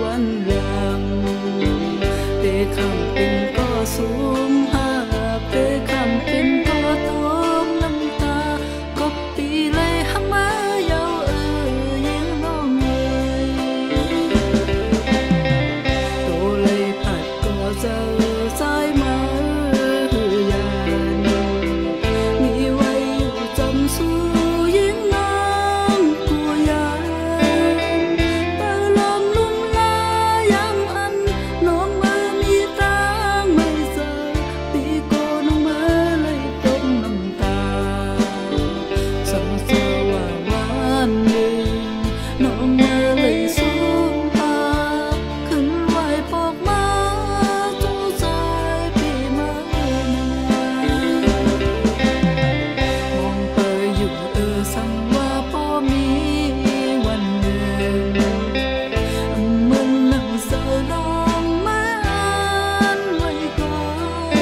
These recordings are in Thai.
วันหลังแต่คำเป็นก็สูงหาแต่คำเป็นก็ต้องน้ำตาก็ปีเลยหามาเยายังน้องเลยโตเลยผัดก็จะสายมามีไว้อยู่จำสู้ยิ่งน้ำกลัวยาตาลมลุ่มลายำอันน้องมามีตาไม่เจอปีโกน้องมาเลยต้มน้ำตาสังเสว่าวันหนึ่งน้องมาเลยสูงตาขึ้นไหวปอกมาจูใจพี่มาสั่งว่าพ่อมีวันหนึ่งมันนั่งเศร้าน้องมาอ่านไว้ก่อน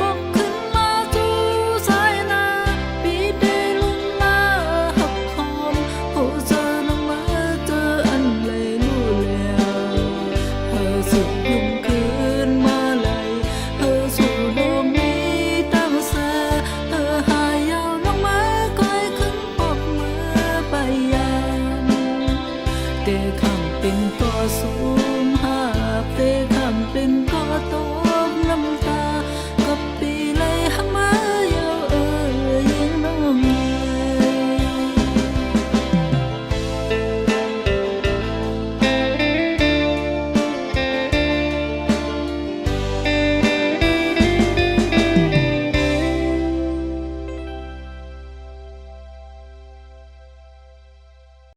บอกขึ้นมาจูสายหน้าปีเดลุงลาหักหอมโหเจอน้องมาเจออันเลยรู้แล้วเธอสุดยุ่งคืนมาเลยเธอสู่โลกนี้ตั้งแสเธอหายยาวน้องมาแต่คำเป็นก็สูงหากแต่